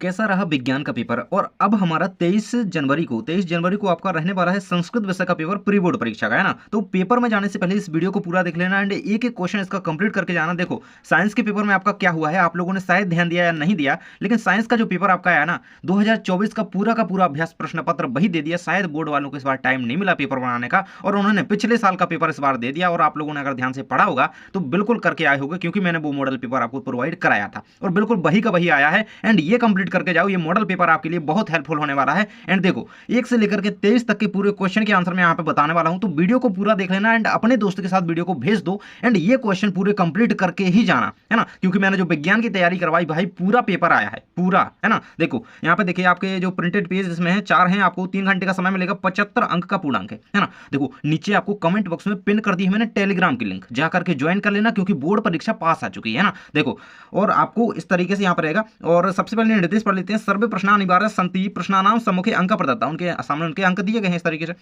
कैसा रहा विज्ञान का पेपर। और अब हमारा 23 जनवरी को आपका रहने वाला है संस्कृत विषय का पेपर, प्री बोर्ड परीक्षा का, है ना। तो पेपर में जाने से पहले इस वीडियो को पूरा देख लेना एंड एक एक क्वेश्चन इसका कंप्लीट करके जाना। देखो साइंस के पेपर में आपका क्या हुआ है, आप लोगों ने शायद ध्यान दिया या नहीं दिया, लेकिन साइंस का जो पेपर आपका आया ना 2024 का पूरा अभ्यास प्रश्न पत्र वही दे दिया। शायद बोर्ड वालों को इस बार टाइम नहीं मिला पेपर बनाने का और उन्होंने पिछले साल का पेपर इस बार दे दिया। और आप लोगों ने अगर ध्यान से पढ़ा होगा तो बिल्कुल करके आए होंगे, क्योंकि मैंने वो मॉडल पेपर आपको प्रोवाइड कराया था और बिल्कुल वही का वही आया है। एंड ये कंप्लीट करके जाओ, ये मॉडल पेपर आपके लिए बहुत हेल्पफुल होने वाला है। एंड देखो 1 से लेकर के 23 तक के पूरे क्वेश्चन के आंसर मैं यहाँ पे बताने वाला हूं, तो वीडियो को पूरा देख लेना एंड अपने दोस्त के साथ वीडियो को भेज दो एंड ये क्वेश्चन पूरे कंप्लीट करके ही जाना, है ना। क्योंकि मैंने जो विज्ञान की तैयारी करवाई भाई, पूरा पेपर आया है पूरा, है ना। देखो यहाँ पे देखिए आपके जो प्रिंटेड पेज इसमें है 4 हैं, आपको 3 घंटे का समय मिलेगा, 75 अंक का पूर्णांक है ना। देखो नीचे आपको कमेंट बॉक्स में पिन कर दी है मैंने टेलीग्राम की लिंक, जाकर के ज्वाइन कर लेना, क्योंकि बोर्ड परीक्षा पास आ चुकी है ना। देखो और आपको इस तरीके से यहाँ पर रहेगा। और सबसे पहले निर्देश पढ़ लेते हैं। सर्वे प्रश्न अनिवार्य संति प्रश्नानाम सम्मुखे अंक प्रदत्ता, उनके सामने उनके अंक दिए गए हैं इस तरीके से।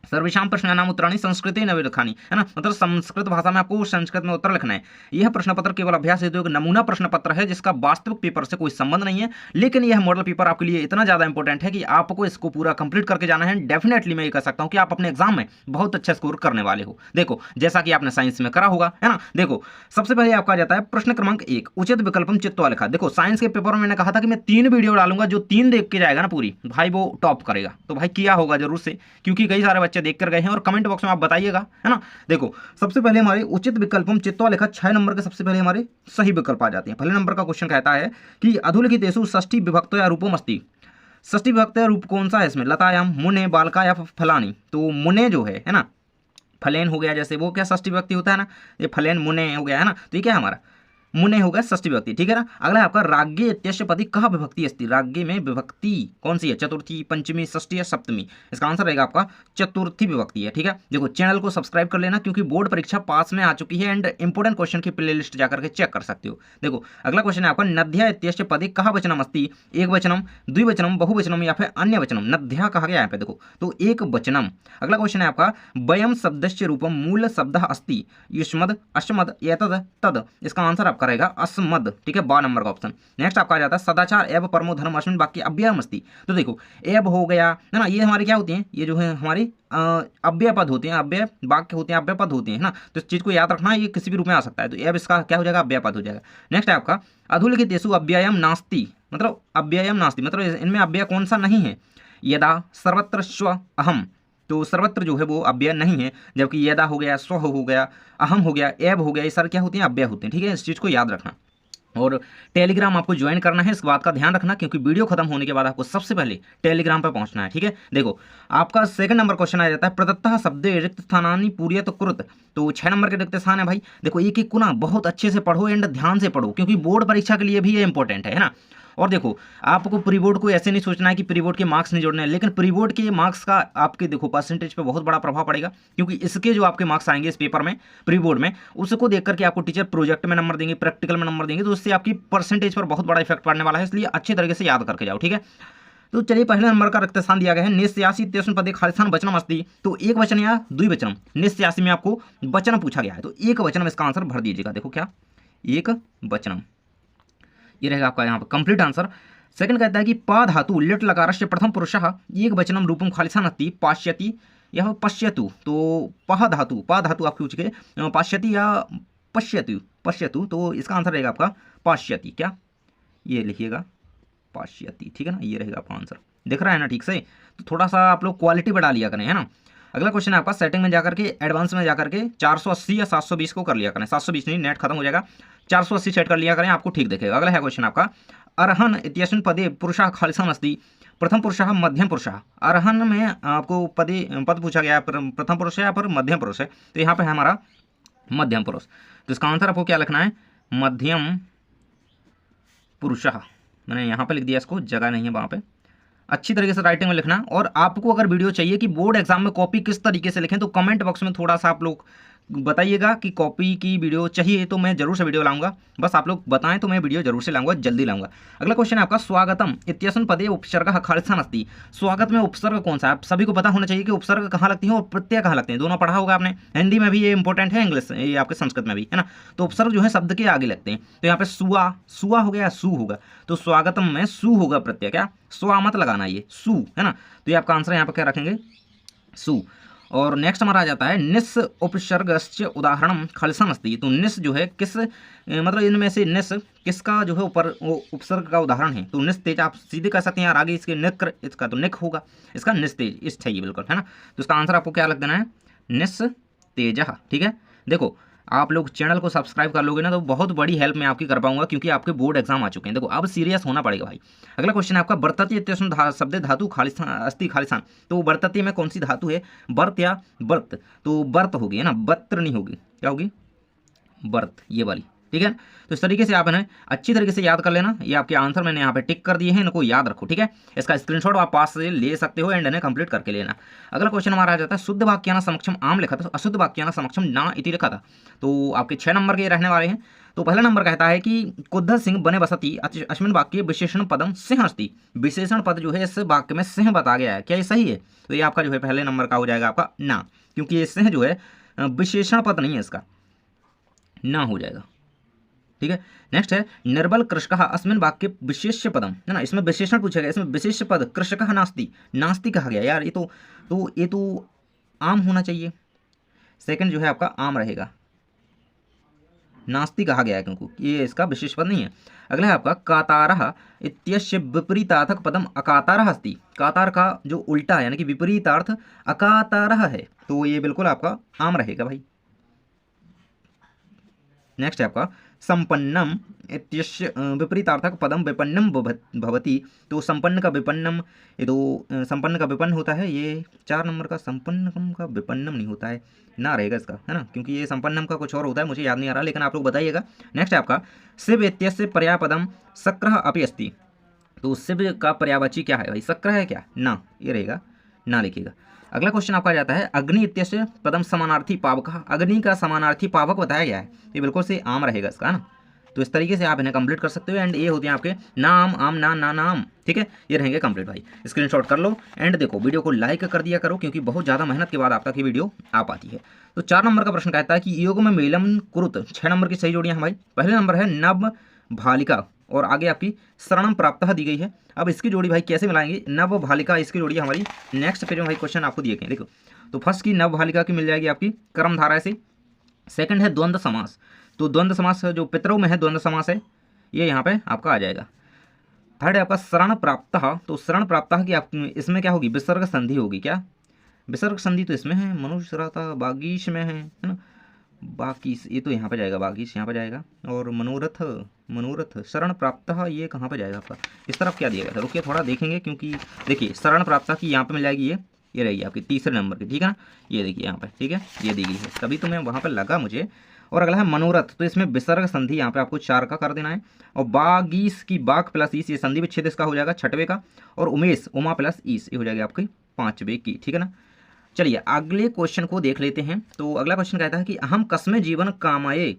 सर्वेषां प्रश्नानाम उत्तराणि संस्कृते न लिखानी, है ना। मतलब संस्कृत भाषा में आपको संस्कृत में उत्तर लिखना है। यह प्रश्न पत्र केवल अभ्यास हेतु एक नमूना प्रश्न पत्र है, जिसका वास्तविक पेपर से कोई संबंध नहीं है, लेकिन यह मॉडल पेपर आपके लिए इतना ज्यादा इंपॉर्टेंट है कि आपको इसको पूरा कंप्लीट करके जाना है। डेफिनेटली मैं ये कह सकता हूं कि आप अपने एग्जाम में बहुत अच्छा स्कोर करने वाले हो। देखो जैसा कि आपने साइंस में करा होगा, है ना। देखो सबसे पहले आपका जाता है प्रश्न क्रमांक 1, उचित विकल्पम चित्वा लिखा। देखो साइंस के पेपर में मैंने कहा था कि मैं 3 वीडियो डालूंगा, जो 3 देख के जाएगा ना पूरी भाई वो टॉप करेगा। तो भाई किया होगा जरूर से, क्योंकि कई सारे बच्चे देख कर गए हैं और कमेंट बॉक्स में आप बताइएगा, है ना। देखो सबसे पहले हमारे उचित विकल्पम चित्वा लिखा 6 नंबर के सबसे पहले हमारे सही विकल्प आ जाते हैं। पहले नंबर का क्वेश्चन कहता है कि अधोलिखितेषु षष्ठी विभक्तो या रूपम अस्ति। षष्ठी विभक्त या रूप कौन सा है इसमें? लतायाम, मुने, बालका या फलानी। तो मुने जो है ना, फलेन हो गया, जैसे वो क्या षष्ठी विभक्ति होता है ना, ये फलेन मुने हो गया, है ना। तो ये क्या है हमारा मुने होगा षष्ठी विभक्ति, ठीक है ना। अगला है आपका राज्ञे इत्यस्य पदी कहाँ विभक्ति अस्ति। राज्ञे में विभक्ति कौन सी है? चतुर्थी, पंचमी, षष्ठी या सप्तमी? इसका आंसर रहेगा आपका चतुर्थी विभक्ति है, ठीक है। देखो चैनल को सब्सक्राइब कर लेना, क्योंकि बोर्ड परीक्षा पास में आ चुकी है एंड इंपोर्टेंट क्वेश्चन की प्लेलिस्ट जाकर के चेक कर सकते हो। देखो अगला क्वेश्चन है आपका नद्या इत्यस्य पदी कहाँ वचनम अस्ति। एक वचनम, द्विवचनम, बहुवचनम या फिर अन्य वचनम। नद्या कहा गया यहाँ पे, देखो तो एक वचनम। अगला क्वेश्चन है आपका वयम शब्दस्य रूपम मूल शब्द अस्ति युष्मद, अश्मद, एतद, तद। इसका आंसर आपका रहेगा अस्मद, ठीक है, 12 नंबर का ऑप्शन। नेक्स्ट आपका आ जाता है सदाचार एवं परमो धर्म अस्मिन् वाक्ये अव्ययम अस्ति। तो देखो एव हो गया, है ना, ये हमारे क्या होते हैं, ये जो है हमारी अव्यय पद होते हैं, अव्यय वाक्य होते हैं, अव्यय पद होते हैं, है ना। तो इस चीज को याद रखना, ये किसी भी रूप में आ सकता है। तो एव इसका क्या हो जाएगा? अव्यय पद हो जाएगा। नेक्स्ट है आपका अधोलिखितेषु अव्ययम नास्ति, मतलब अव्ययम नास्ति मतलब इनमें अव्यय कौन सा नहीं है? यदा, सर्वत्र, स्व, अहम। तो सर्वत्र जो है वो अव्यय नहीं है, जबकि यदा हो गया, स्व हो गया, अहम हो गया, एव हो गया, ये सारे क्या होते हैं? अव्यय होते हैं, ठीक है। इस चीज़ को याद रखना। और टेलीग्राम आपको ज्वाइन करना है, इस बात का ध्यान रखना, क्योंकि वीडियो खत्म होने के बाद आपको सबसे पहले टेलीग्राम पर पहुंचना है, ठीक है। देखो आपका सेकंड नंबर क्वेश्चन आ जाता है प्रदत्तः शब्दे रिक्त स्थानानि पूर्यत कुरुत। तो 6 नंबर के रिक्त स्थान है भाई। देखो एक एक को ना बहुत अच्छे से पढ़ो एंड ध्यान से पढ़ो, क्योंकि बोर्ड परीक्षा के लिए भी ये इंपॉर्टेंट है ना। और देखो आपको प्री बोर्ड को ऐसे नहीं सोचना है कि प्री बोर्ड के मार्क्स नहीं जोड़ने हैं, लेकिन प्री बोर्ड के मार्क्स का आपके देखो परसेंटेज पे बहुत बड़ा प्रभाव पड़ेगा, क्योंकि इसके जो आपके मार्क्स आएंगे इस पेपर में प्री बोर्ड में, उसको देख करके आपको टीचर प्रोजेक्ट में नंबर देंगे, प्रैक्टिकल में नंबर देंगे, तो उससे आपकी परसेंटेज पर बहुत बड़ा इफेक्ट पड़ने वाला है। इसलिए अच्छे तरीके से याद करके जाओ, ठीक है। तो चलिए पहले नंबर का रिक्त स्थान दिया गया है निस्यासी इत्यस्मिन् पदे खाली स्थान वचनम अस्ति। तो एक वचन या द्विवचनम। निस्यासी में आपको वचन पूछा गया है, तो एक वचनम इसका आंसर भर दीजिएगा। देखो क्या एक वचनम, ये रहेगा आपका यहाँ पर कंप्लीट आंसर। सेकंड कहता है कि पा धातु लिट लकारस्य प्रथम पुरुषः एक वचनम रूपम खालिस्थान अस्ति पाश्यति या पश्यतु। तो पा धातु आपके पूछ के पाश्यति या पश्यतु, तो इसका आंसर रहेगा आपका पाश्यति। क्या ये लिखिएगा पाश्यति, ठीक है ना, ये रहेगा आपका आंसर। दिख रहा है ना ठीक से? तो थोड़ा सा आप लोग क्वालिटी बढ़ा लिया करें, है ना। अगला क्वेश्चन है आपका सेटिंग में जाकर के एडवांस में जाकर के 480 या 720 को कर लिया करें। 720 नहीं, नेट खत्म हो जाएगा, 480 सेट कर लिया करें, आपको ठीक देखेगा। अगला है क्वेश्चन आपका अर्हन इत्यस्मिन् पदे पुरुषः खालिस्थान अस्ति। प्रथम पुरुषः मध्यम पुरुषः। अर्हन में आपको पद पूछा गया, प्रथम पुरुष है या फिर मध्यम पुरुष है, तो यहाँ पे है हमारा मध्यम पुरुष। तो इसका आंसर आपको क्या लिखना है? मध्यम पुरुषः। मैंने यहाँ पे लिख दिया, इसको जगह नहीं है वहाँ पे, अच्छी तरीके से राइटिंग में लिखना। और आपको अगर वीडियो चाहिए कि बोर्ड एग्जाम में कॉपी किस तरीके से लिखें, तो कमेंट बॉक्स में थोड़ा सा आप लोग बताइएगा कि कॉपी की वीडियो चाहिए तो मैं जरूर से वीडियो लाऊंगा, बस आप लोग बताएं तो मैं वीडियो जरूर से लाऊंगा, जल्दी लाऊंगा। अगला क्वेश्चन है आपका, स्वागतम इत्यस्मिन् पदे उपसर्गः खालिस्थान अस्ति। स्वागत में उपसर्ग कौन सा है? आप सभी को पता होना चाहिए कि उपसर्ग कहाँ लगती है और प्रत्यय कहाँ लगते हैं, दोनों पढ़ा होगा आपने, हिंदी में भी ये इंपॉर्टेंट है, इंग्लिश ये आपके संस्कृत में भी है ना। तो उपसर्ग जो है शब्द के आगे लगते हैं, तो यहाँ पे सुआ, सुआ हो गया, सु होगा, तो स्वागतम में सु होगा प्रत्यय, क्या स्वा मत लगाना, ये सु है ना। तो ये आपका आंसर यहाँ पर क्या रखेंगे, सु। और नेक्स्ट हमारा आ जाता है, निस उपसर्गस्य उदाहरणम खालिस्थान अस्ति। तो निस जो है किस मतलब इनमें से निस किसका जो है ऊपर वो उपसर्ग का उदाहरण है? तो निस तेज, आप सीधे कह सकते हैं यार आगे इसके निक्र, इसका तो निक होगा, इसका निस तेज इस चाहिए बिल्कुल है ना। तो इसका आंसर आपको क्या लग देना है, निस तेजः। ठीक है, देखो आप लोग चैनल को सब्सक्राइब कर लोगे ना तो बहुत बड़ी हेल्प मैं आपकी कर पाऊंगा, क्योंकि आपके बोर्ड एग्जाम आ चुके हैं। देखो अब सीरियस होना पड़ेगा भाई। अगला क्वेश्चन है आपका, बर्तति इत्यस्मिन् शब्दे धातु खालिस्थान अस्ति खालिस्थान। तो बर्तति में कौन सी धातु है, बर्त या बर्त? तो बर्त होगी है ना, बत्र नहीं होगी, क्या होगी, बर्त, ये वाली। ठीक है, तो इस तरीके से आप इन्हें अच्छी तरीके से याद कर लेना। ये आपके आंसर मैंने यहाँ पे टिक कर दिए हैं, इनको याद रखो। ठीक है, इसका स्क्रीनशॉट आप पास से ले सकते हो एंड इन्हें कंप्लीट करके लेना। अगला क्वेश्चन हमारा आ जाता है, शुद्ध वाक्याना समक्षम आम लिखा था, अशुद्ध वाक्याना समक्षम ना इति लिखा था। तो आपके 6 नंबर के रहने वाले हैं। तो पहला नंबर कहता है कि कुद्ध सिंह बने बसती अस्मिन् वाक्य विशेषण पदम सिंह अस्ति। विशेषण पद जो है इस वाक्य में सिंह बता गया है, क्या ये सही है? तो ये आपका जो है पहले नंबर का हो जाएगा आपका ना, क्योंकि ये सिंह जो है विशेषण पद नहीं है, इसका ना हो जाएगा। ठीक है, नेक्स्ट है, निर्बल कृषकः अस्मिन् वाक्य विशेष्य पदम, है ना, इसमें विशेषण पूछा गया, इसमें विशेष्य पद कृषकः नास्ति, नास्ति कहा गया यार, ये तो आम होना चाहिए। सेकंड जो है आपका आम रहेगा, नास्ति कहा गया है क्योंकि ये इसका विशेष पद नहीं है। अगला है आपका, कातारः इत्यस्य विपरीतार्थक पदम अकातारः अस्ति। कातार का जो उल्टा है यानी कि विपरीतार्थ अकातारः है, तो ये बिल्कुल आपका आम रहेगा भाई। नेक्स्ट है आपका, संपन्नम इत्यस्य विपरीतार्थक पदम विपन्नम भवति। तो संपन्न का विपन्नम, ये तो संपन्न का विपन्न होता है, ये 4 नंबर का संपन्नम का विपन्नम नहीं होता है, ना रहेगा इसका है ना, क्योंकि ये संपन्नम का कुछ और होता है, मुझे याद नहीं आ रहा, लेकिन आप लोग बताइएगा। नेक्स्ट है आपका, शिव इत्यस्य पर्यायपदम शक्रः अपि अस्ति। तो शिव का पर्यायवाची क्या है भाई, शक्र है क्या, ना, ये रहेगा, ना लिखिएगा। अगला क्वेश्चन आपका जाता है, अग्नि इत्यस्य पदम समानार्थी पावक। अग्नि का समानार्थी पावक बताया गया है, ये बिल्कुल से आम रहेगा इसका ना। तो इस तरीके से आप इन्हें कंप्लीट कर सकते हो एंड ये होते हैं आपके नाम, आम, ना, ना, नाम। ठीक है, ये रहेंगे कंप्लीट भाई, स्क्रीनशॉट कर लो एंड देखो वीडियो को लाइक कर दिया करो, क्योंकि बहुत ज़्यादा मेहनत के बाद आप तक ये वीडियो आ पाती है। तो 4 नंबर का प्रश्न कहता है कि योग में मेलम कुरुत। 6 नंबर की सही जोड़ियाँ हैं भाई। पहले नंबर है नव भालिका और आगे आपकी शरणम प्राप्त दी गई है। अब इसकी जोड़ी भाई कैसे मिलाएंगे, नव भालिका इसकी जोड़ी हमारी नेक्स्ट पेज में भाई क्वेश्चन आपको दिए गए। देखो तो फर्स्ट की नव भालिका की मिल जाएगी आपकी कर्मधारय से। सेकंड है द्वंद्व समास, तो द्वंद्व समास जो पितरों में है द्वंद्व समास है, ये यहाँ पे आपका आ जाएगा। थर्ड है आपका शरण प्राप्त, तो शरण प्राप्त की आप इसमें क्या होगी, विसर्ग संधि होगी। क्या विसर्ग संधि तो इसमें है, मनुष्य रहता बागीश में है ना, बाकी ये तो यहाँ पे जाएगा, बागीश यहाँ पे जाएगा, और मनोरथ, मनोरथ शरण प्राप्त ये कहाँ पे जाएगा आपका, इस तरफ क्या दिया गया था, रुकिए थोड़ा देखेंगे, क्योंकि देखिए शरण प्राप्त की यहाँ पे मिल जाएगी, ये रहेगी आपकी तीसरे नंबर की। ठीक है ना, ये देखिए यहाँ पे, ठीक है, ये दी गई है, तभी तो मैं वहाँ पर लगा मुझे। और अगला है मनोरथ, तो इसमें विसर्ग संधि यहाँ पे आपको 4 का कर देना है, और बागीस की बाग प्लस ईस, ये संधि विच्छेद इसका हो जाएगा 6वें का, और उमेश उमा प्लस ईस, ये हो जाएगी आपकी 5वें की। ठीक है ना, चलिए अगले क्वेश्चन को देख लेते हैं। तो अगला क्वेश्चन कहता है कि अहम कस्मे जीवन कामाये।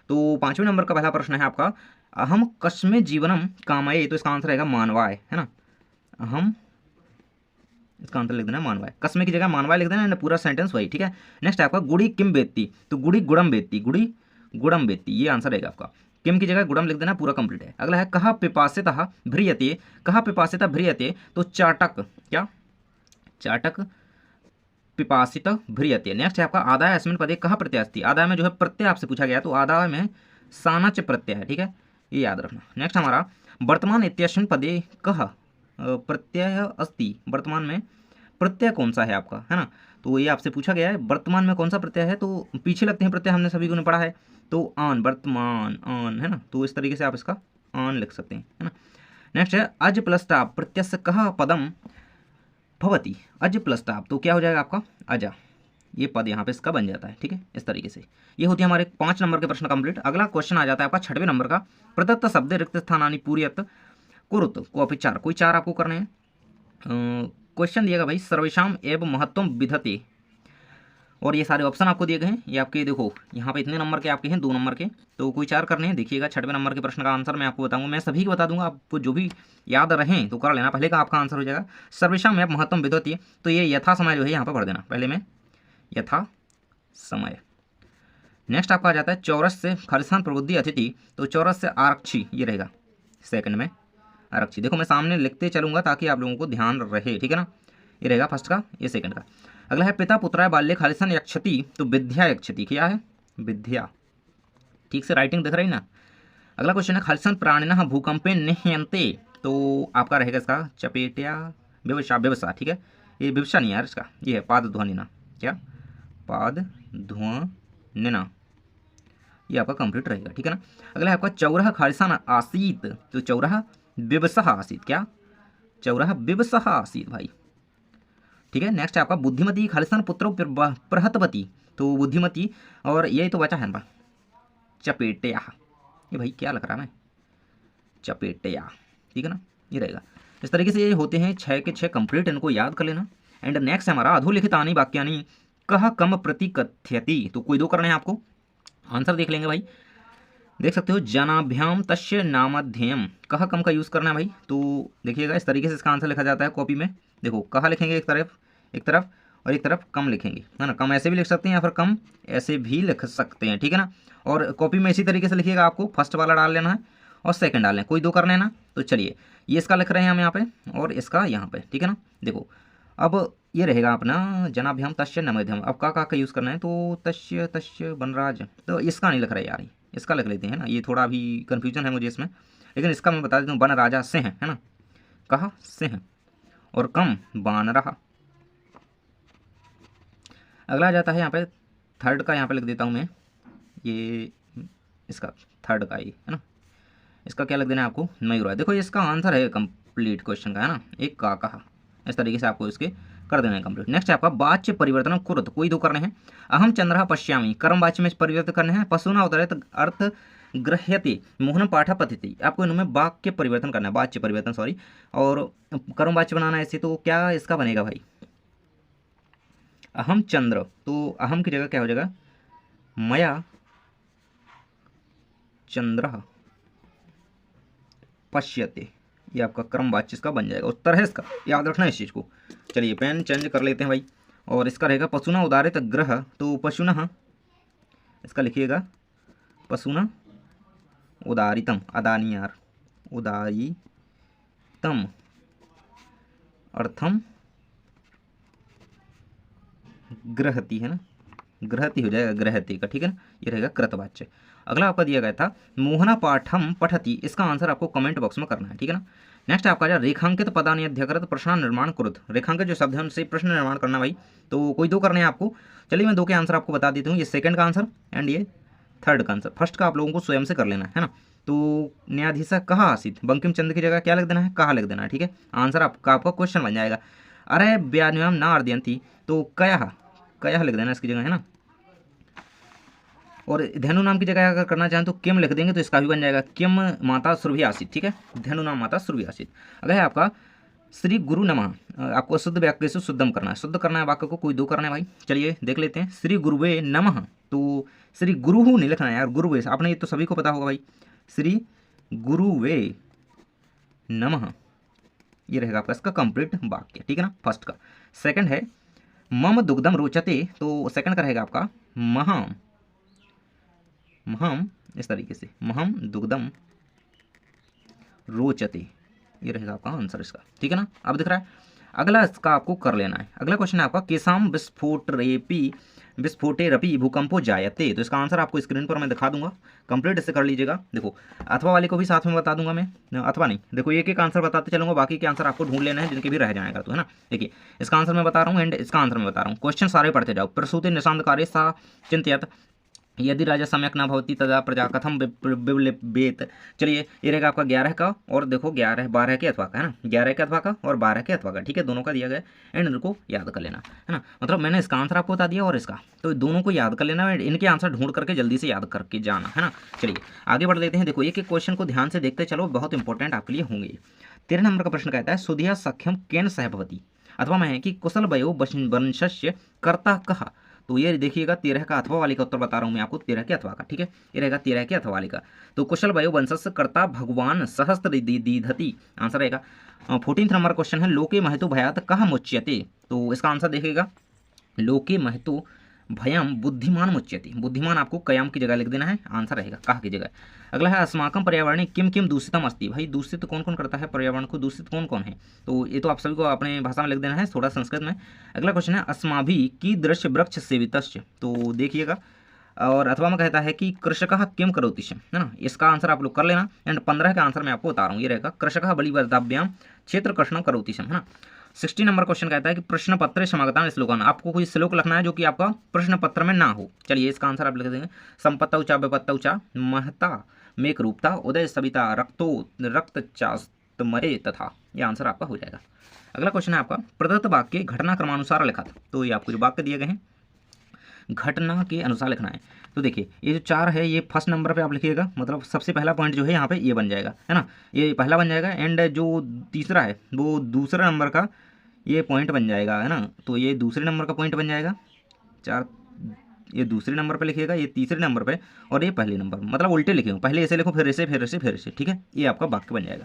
तो 5वें नंबर का पहला प्रश्न है आपका, अहम कस्मे जीवनम कामाये, तो इसका आंसर रहेगा मानवाय, है ना, अहम, इसका आंसर लिख देना मानवाय, कस्मे की जगह मानवाय लिख देना, पूरा सेंटेंस वही। ठीक है, नेक्स्ट है आपका, गुड़ी किम बेत्ती, तो गुड़ी गुड़म बेत्ती, गुड़ी गुड़म बेत्ती, ये आंसर रहेगा आपका, किम की जगह गुड़म लिख देना, पूरा कंप्लीट है। अगला है, कहा पिपासितः भ्रियते, कहा पिपासितः भ्रियते, तो चाटक, क्या चाटक पिपासित भ्रियते। नेक्स्ट है आपका, आदाय अस्मिन् पदे कहा प्रत्यय अस्ति। आदाय में जो है प्रत्यय आपसे पूछा गया, तो आदाय में सानच प्रत्यय है। ठीक है, ये याद रखना। नेक्स्ट हमारा, वर्तमान इत्यस्मिन् पदे कह प्रत्यय अस्ति। वर्तमान में प्रत्यय कौन सा है आपका, है ना, तो ये आपसे पूछा गया है वर्तमान में कौन सा प्रत्यय है, तो पीछे लगते हैं प्रत्यय, हमने सभी को ने पढ़ा है, तो आन, वर्तमान आन, है ना, तो इस तरीके से आप इसका आन लिख सकते हैं, है ना। नेक्स्ट है, अज प्लस टाप प्रत्यय कह पदम भवती, अज प्लस टाप, तो क्या हो जाएगा आपका अजा, ये पद यहाँ पे इसका बन जाता है। ठीक है, इस तरीके से ये होती है हमारे 5 नंबर के प्रश्न कंप्लीट। अगला क्वेश्चन आ जाता है आपका 6वें नंबर का, प्रदत्त शब्द रिक्त स्थानानि पूर्यत कुरुत कॉपी 4, कोई 4 आपको करने हैं। क्वेश्चन दिएगा भाई, सर्वेशाम एवं महत्वम विधते और ये सारे ऑप्शन आपको दिए गए हैं, ये आपके देखो यहाँ पे इतने नंबर के आपके हैं, 2 नंबर के, तो कोई 4 करने हैं। देखिएगा 6वें नंबर के प्रश्न का आंसर मैं आपको बताऊंगा, मैं सभी को बता दूंगा, आपको जो भी याद रहें तो कर लेना। पहले का आपका आंसर हो जाएगा सर्वेशा में महत्तम विद्युतीय, तो ये यथा समय जो है यहाँ पर भर देना पहले में, यथा समय। नेक्स्ट आपका आ जाता है चौरस से खालिस्तान प्रबुद्धि अतिथि, तो चौरस से आरक्षी, ये रहेगा सेकंड में आरक्षी। देखो मैं सामने लिखते चलूंगा ताकि आप लोगों को ध्यान रहे, ठीक है ना। ये रहेगा फर्स्ट का, ये सेकंड का। अगला है पिता पुत्राय बाल्य खालिस्तान यक्षति, तो विद्या यक्षति, क्या है विद्या, ठीक से राइटिंग दिख रही ना। अगला क्वेश्चन है खालिस्तान प्राणिनः भूकंपे निह्यन्ते, तो आपका रहेगा इसका चपेटिया व्यवसा, व्यवसा, ठीक है। ये व्यवसा नहीं यार इसका, ये है पाद ध्वनिना, क्या पाद ध्वनिना, ये आपका कंप्लीट रहेगा, ठीक है ना। अगला है आपका चौरह खालिस्तान आसीत, तो चौरह विवसः आसीत, क्या चौरह विवसः आसीत भाई, ठीक है। नेक्स्ट है आपका बुद्धिमती खालिस्तान पुत्रो प्रहतवती, तो बुद्धिमती, और यही तो बचा है ना चपेटिया, ये भाई क्या लग रहा है मैं चपेटिया, ठीक है ना, ये रहेगा। इस तरीके से ये होते हैं 6 के 6 कंप्लीट, इनको याद कर लेना। एंड नेक्स्ट है हमारा अधोलिखितानि वाक्यानि कह कम प्रतिकथ्यति, तो कोई 2 करने हैं आपको, आंसर देख लेंगे भाई। देख सकते हो जनाभ्याम तस्य नामध्ययम, कह कम का यूज़ करना है भाई, तो देखिएगा इस तरीके से इसका आंसर लिखा जाता है कॉपी में। देखो कहा लिखेंगे एक तरफ और एक तरफ कम लिखेंगे, है ना। कम ऐसे भी लिख सकते हैं या फिर कम ऐसे भी लिख सकते हैं, ठीक है ना। और कॉपी में इसी तरीके से लिखिएगा, आपको फर्स्ट वाला डाल लेना है और सेकंड डालना है, कोई 2 करना है ना। तो चलिए ये इसका लिख रहे हैं हम यहाँ पे और इसका यहाँ पे, ठीक है ना। देखो अब ये रहेगा अपना जनाभ्याम तस्य नमध्यम, अब का यूज़ करना है, तो तस्य तस्य बनराज, तो इसका नहीं लिख रहा है यार, इसका लिख लेते हैं ना, ये थोड़ा भी कन्फ्यूजन है मुझे इसमें, लेकिन इसका मैं बता देता हूँ, बन राजा से है ना, कहा से है, और कम बान रहा। अगला आ जाता है यहाँ पे थर्ड का, यहाँ पे लिख देता हूँ मैं, ये इसका थर्ड का, ये है ना, इसका क्या लिख देना है आपको मयूरा। देखो इसका आंसर है कंप्लीट क्वेश्चन का, है ना, एक का कहा, इस तरीके से आपको इसके कर देना है कंप्लीट। नेक्स्ट है आपका वाच्य परिवर्तन कुरुत, कोई 2 करने हैं। अहम चंद्रः पश्यामि, कर्म वाच्य में परिवर्तन करने हैं। पशुना उदरत अर्थ गृह्यते मोहन पाठा पतिथि, आपको इनमें वाक्य परिवर्तन करना है, वाच्य परिवर्तन सॉरी, और कर्म वाच्य बनाना है ऐसे, तो क्या इसका बनेगा भाई अहम चंद्र, तो अहम की जगह क्या हो जाएगा मया चंद्र पश्यते, ये आपका क्रम वाच्य इसका बन जाएगा, उत्तर है इसका, याद रखना है इस चीज़ को। चलिए पेन चेंज कर लेते हैं भाई, और इसका रहेगा पशुना उदारित ग्रह, तो पशुना इसका लिखिएगा पशुना उदारितम, अदानी यार, उदारितम अर्थम ग्रहति, है ना, ग्रहति हो जाएगा ग्रहति का, ठीक है ना, ये रहेगा कृतवाच्य। अगला आपका दिया गया था मोहना पाठम पठति, इसका आंसर आपको कमेंट बॉक्स में करना है, ठीक है ना। नेक्स्ट आपका जो रेखांकित पदानि अध्यकृत प्रश्न निर्माण कुरुत, रेखांकित जो शब्द है उनसे प्रश्न निर्माण करना भाई, तो कोई 2 करने हैं आपको। चलिए मैं 2 के आंसर आपको बता देती हूँ, ये सेकंड का आंसर एंड ये थर्ड का आंसर। फर्स्ट का आप लोगों को स्वयं से कर लेना है ना। तो न्यायाधीश कहा आसित, बंकिम चंद्र की जगह क्या लिख देना है, कहा लिख देना है, ठीक है। आंसर आपका क्वेश्चन बन जाएगा। अरे व्यान्याम ना अर्दयंती, तो कया लिख देना इसकी जगह, है ना। और धेनु नाम की जगह अगर करना चाहें तो किम लिख देंगे, तो इसका भी बन जाएगा किम माता सुरभि आसित, ठीक है, धेनु नाम माता सुरभि आसित। अगर है आपका श्री गुरु नमः, आपको शुद्ध वाक्य से शुद्धम करना है, शुद्ध करना है वाक्य को, कोई 2 करना है भाई। चलिए देख लेते हैं, श्री गुरुवे नमः, तो श्री गुरु नहीं लिखना है यार, गुरुवे, आपने ये तो सभी को पता होगा भाई, श्री गुरुवे नमः, ये रहेगा आपका इसका कंप्लीट वाक्य, ठीक है ना, फर्स्ट का। सेकंड है मम दुग्धम रोचते, तो सेकंड का रहेगा आपका महम, इस तरीके से महम दुग्धम रोचते, ये रहेगा आपका आंसर इसका, ठीक है ना। अब दिख रहा है, अगला इसका आपको कर लेना है। अगला क्वेश्चन है आपका केसाम विस्फोटेरपि भूकंपो जायते, तो इसका आंसर आपको स्क्रीन पर मैं दिखा दूंगा, कंप्लीट इससे कर लीजिएगा। देखो अथवा वाले को भी साथ में बता दूंगा मैं, अथवा नहीं, देखो एक आंसर बताते चलूंगा, बाकी के आंसर आपको ढूंढ लेना है जिनके भी रह जाएगा, तो है ना। देखिए इसका आंसर मैं बता रहा हूँ एंड इसका आंसर मैं बता रहा हूँ, क्वेश्चन सारे पढ़ते जाओ। प्रसूति निशांतकारे सा चिंतित यदि राजा सम्यक न भवती तदा प्रजा कथम विप्लवेत, चलिए ये रहेगा आपका 11 का, और देखो 11 12 के अथवा का, है ना, 11 के अथवा का और 12 के अथवा का, ठीक है, दोनों का दिया गया एंड इनको याद कर लेना, है ना। मतलब मैंने इसका आंसर आपको बता दिया और इसका, तो दोनों को याद कर लेना, इनके आंसर ढूंढ करके जल्दी से याद करके जाना, है ना। चलिए आगे बढ़ लेते हैं। देखो एक क्वेश्चन को ध्यान से देखते चलो, बहुत इंपॉर्टेंट आपके लिए होंगे। 13 नंबर का प्रश्न कहता है सुधिया सख्यम केन सहभवती, अथवा मैं कि कुशल वयो वंशस्य कर्ता कहा, तो ये देखिएगा 13 का अथवा वाले का उत्तर बता रहा हूँ मैं आपको, 13 के अथवा का, ठीक है, ये रहेगा 13 के अथवा वाले का। तो कुशल वयो वंशस्य कर्ता भगवान सहस्त्र दीधति, आंसर रहेगा। 14 नंबर क्वेश्चन है लोके महतो भयात कह मुच्यते, तो इसका आंसर देखिएगा लोके महतो भयम बुद्धिमान मुच्यते, बुद्धिमान आपको कयाम की जगह लिख देना है, आंसर रहेगा कहा की जगह। अगला है अस्माकम पर्यावरण किम किम दूषितम अस्ति, भाई दूषित कौन कौन करता है पर्यावरण को, दूषित कौन कौन है, तो ये तो आप सभी को अपने भाषा में लिख देना है, थोड़ा संस्कृत में। अगला क्वेश्चन है अस्माभि की दृश्य वृक्ष सेवितश्च, तो देखिएगा और अथवा में कहता है कि कृषकः किम करोति, है ना, इसका आंसर आप लोग कर लेना। एंड 15 का आंसर मैं आपको बता रहा हूँ, ये रहेगा कृषकः बलिवर्धाभ्याम क्षेत्र कृष्ण करोति, है ना। 60 नंबर क्वेश्चन कहता है कि प्रश्न पत्र समागतान श्लोकान, आपको कोई श्लोक लिखना है जो कि आपका प्रश्न पत्र में ना हो। चलिए इसका आंसर आप लिख देंगे संपत्तौ चा विपत्तौ चा महता मेक रूपता उदय सविता रक्तो रक्त चास्तमरे तथा, ये आंसर आपका हो जाएगा। अगला क्वेश्चन है आपका प्रदत्त वाक्य घटना क्रमानुसार लिखा था, तो ये आपको जो वाक्य दिए गए हैं घटना के अनुसार लिखना है। तो देखिए ये जो 4 है ये फर्स्ट नंबर पे आप लिखिएगा, मतलब सबसे पहला पॉइंट जो है यहाँ पे ये बन जाएगा, है ना, ये पहला बन जाएगा। एंड जो तीसरा है वो दूसरा नंबर का ये पॉइंट बन जाएगा, है ना, तो ये दूसरे नंबर का पॉइंट बन जाएगा। 4 ये दूसरे नंबर पे लिखिएगा, ये तीसरे नंबर पे, और ये पहले नंबर, मतलब उल्टे लिखे, पहले ऐसे लिखो फिर ऐसे फिर ऐसे फिर ऐसे, ठीक है, ये आपका वाक्य बन जाएगा,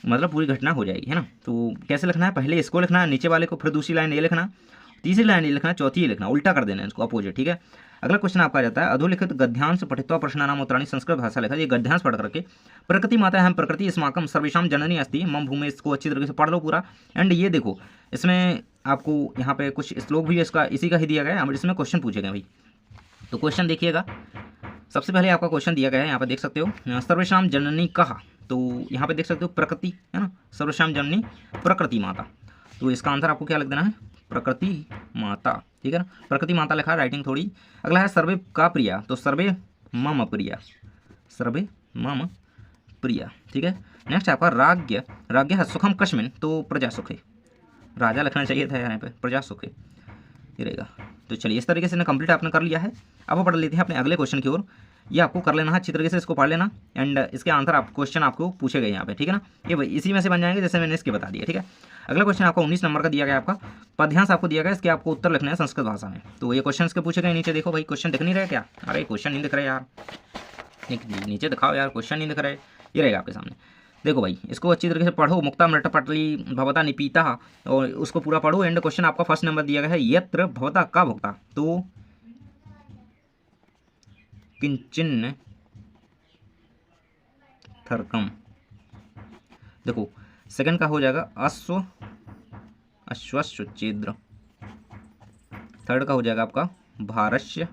मतलब पूरी घटना हो जाएगी, है ना। तो कैसे लिखना है, पहले इसको लिखना है नीचे वाले को, फिर दूसरी लाइन ये लिखना, तीसरी लाइन ये लिखना, चौथी ये लिखना, उल्टा कर देना है इसको अपोजिट, ठीक है। अगला क्वेश्चन आपका आ जाता है अधोलिखित गद्यांश पठित्वा प्रश्नानाम उत्तराणि, संस्कृत भाषा लिखा, ये गद्यांश पढ़ करके प्रकृति माता है प्रकृति अस्माकं सर्वेषां जननी अस्ति मम भूमि, इसको अच्छी तरीके से पढ़ लो पूरा। एंड ये देखो इसमें आपको यहाँ पे कुछ श्लोक भी इसका इसी का ही दिया गया है, इसमें क्वेश्चन पूछे गए भाई। तो क्वेश्चन देखिएगा, सबसे पहले आपका क्वेश्चन दिया गया है, यहाँ पे देख सकते हो सर्वेषां जननी कहा, तो यहाँ पे देख सकते हो प्रकृति, है ना, सर्वेषां जननी प्रकृति माता, तो इसका आंसर आपको क्या लिख देना है प्रकृति माता, ठीक है ना, प्रकृति माता लिखा, राइटिंग थोड़ी। अगला है सर्वे का प्रिया, तो सर्वे मम प्रिया, सर्वे मम प्रिया, ठीक है। नेक्स्ट आपका राज्य, राज्य है सुखम कस्मिन, तो प्रजा सुख है, राजा लिखना चाहिए था यहाँ पे, प्रजा सुख है, ये रहेगा। तो चलिए इस तरीके से ना कंप्लीट आपने कर लिया है। अब पढ़ लेते हैं अपने अगले क्वेश्चन की ओर, ये आपको कर लेना है अच्छी तरीके से, इसको पढ़ लेना। एंड इसके आंसर आप क्वेश्चन आपको पूछे गए यहाँ पे, ठीक है ना, ये इसी में से बन जाएंगे जैसे मैंने इसके बता दिया, ठीक है। अगला क्वेश्चन आपका 19 नंबर का दिया गया, आपका पद्यांश आपको दिया गया, इसके आपको उत्तर लिखना है संस्कृत भाषा में। तो ये क्वेश्चन इसके पूछे गए, नीचे देखो भाई, क्वेश्चन दिख नहीं रहा क्या, अरे क्वेश्चन नहीं दिख रहा यार, नीचे दिखाओ यार, क्वेश्चन नहीं दिख रहा है, ये रहेगा आपके सामने। देखो भाई इसको अच्छी तरीके से पढ़ो, मुक्ता मृट पटली भवता निपीता, और उसको पूरा पढ़ो। एंड क्वेश्चन आपका फर्स्ट नंबर दिया गया है यत्र भवता का भुक्ता, तो किंचिन थर्कम, देखो सेकंड का हो जाएगा अश्वश्चेद्र, थर्ड का हो जाएगा आपका भारस्य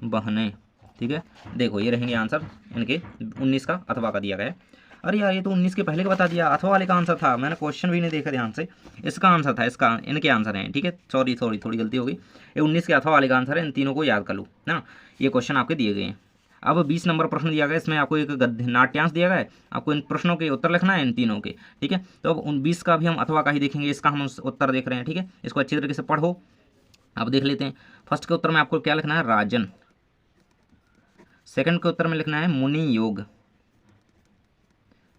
बहने, ठीक है। देखो ये रहेंगे आंसर इनके 19 का अथवा का दिया गया है। अरे यार ये तो 19 के पहले का बता दिया, अथवा वाले का आंसर था, मैंने क्वेश्चन भी नहीं देखा ध्यान से, इसका आंसर था, इसका इनके आंसर हैं, ठीक है, सॉरी थोड़ी गलती हो गई, ये 19 के अथवा वाले का आंसर है, इन तीनों को याद कर लो ना, ये क्वेश्चन आपके दिए गए हैं। अब 20 नंबर प्रश्न दिया गया, इसमें आपको एक नाट्यांश दिया गया है, आपको इन प्रश्नों के उत्तर लिखना है इन तीनों के, ठीक है। तो अब 19 का भी हम अथवा का ही देखेंगे, इसका हम उत्तर देख रहे हैं, ठीक है, इसको अच्छी तरीके से पढ़ो। अब देख लेते हैं, फर्स्ट के उत्तर में आपको क्या लिखना है राजन, सेकंड के उत्तर में लिखना है मुनि योग,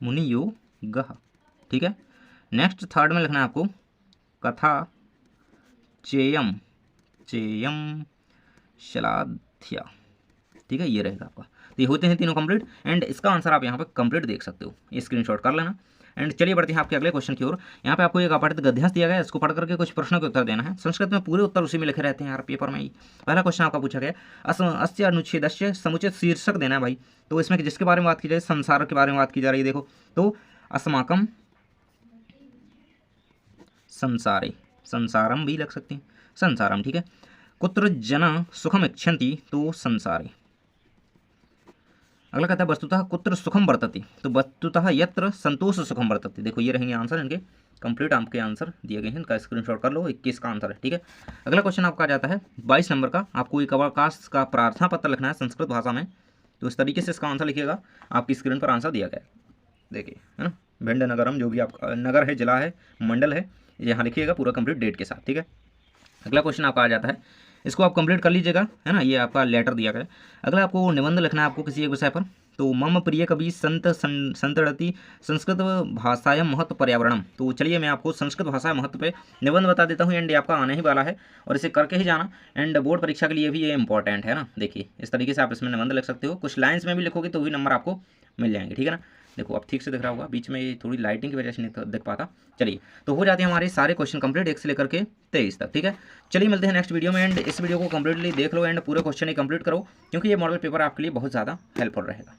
मुनि योग, ठीक है। नेक्स्ट थर्ड में लिखना है आपको कथा चेयम शलाध्या, ठीक है, ये रहेगा आपका। तो ये होते हैं तीनों कंप्लीट, एंड इसका आंसर आप यहाँ पे कंप्लीट देख सकते हो, ये स्क्रीनशॉट कर लेना। एंड चलिए बढ़ते हैं आपके अगले क्वेश्चन की ओर। यहाँ पे आपको एक अपठित गद्यांश दिया गया है, इसको पढ़ करके कुछ प्रश्नों के उत्तर देना है। संस्कृत में पूरे उत्तर उसी में लिखे रहते हैं यार पेपर में ही। पहला क्वेश्चन आपका पूछा गया अस्य अनुच्छेदस्य समुचित शीर्षक देना है भाई, तो इसमें जिसके बारे में बात की जाए संसार के बारे में बात की जा रही है। देखो तो अस्माकम संसारे, संसारम भी लग सकते हैं, संसारम, ठीक है। कुत्र जना सुखम इच्छन्ति, तो संसारे। अगला कहता है वस्तुतः कुत्र सुखम वर्तते, तो वस्तुतः यत्र संतोष सुखम वर्तते। देखो ये रहेंगे आंसर इनके, कंप्लीट आपके आंसर दिए गए हैं, इनका स्क्रीनशॉट कर लो, 21 का आंसर है, ठीक है। अगला क्वेश्चन आपका आ जाता है 22 नंबर का, आपको एक अवकाश का प्रार्थना पत्र लिखना है संस्कृत भाषा में, तो इस तरीके से इसका आंसर लिखिएगा, आपकी स्क्रीन पर आंसर दिया गया है, देखिए, है ना। भिंड नगरम, जो भी आपका नगर है, जिला है, मंडल है, यहाँ लिखिएगा पूरा कंप्लीट डेट के साथ, ठीक है। अगला क्वेश्चन आपका आ जाता है, इसको आप कंप्लीट कर लीजिएगा, है ना, ये आपका लेटर दिया गया है। अगला आपको निबंध लिखना है आपको किसी एक विषय पर, तो मम प्रिय कवि संतरति संस्कृत भाषायां महत्व पर्यावरणम। तो चलिए मैं आपको संस्कृत भाषा महत्व पे निबंध बता देता हूँ एंड ये आपका आने ही वाला है और इसे करके ही जाना एंड बोर्ड परीक्षा के लिए भी ये इंपॉर्टेंट है ना। देखिए इस तरीके से आप इसमें निबंध लिख सकते हो, कुछ लाइन्स में भी लिखोगे तो भी नंबर आपको मिल जाएंगे, ठीक है ना। देखो अब ठीक से दिख रहा होगा, बीच में ये थोड़ी लाइटिंग की वजह से नहीं दिख पाता। चलिए तो हो जाते हैं हमारे सारे क्वेश्चन कंप्लीट 1 से लेकर के 23 तक, ठीक है। चलिए मिलते हैं नेक्स्ट वीडियो में एंड इस वीडियो को कंप्लीटली देख लो एंड पूरे क्वेश्चन ही कंप्लीट करो क्योंकि ये मॉडल पेपर आपके लिए बहुत ज़्यादा हेल्पफुल रहेगा।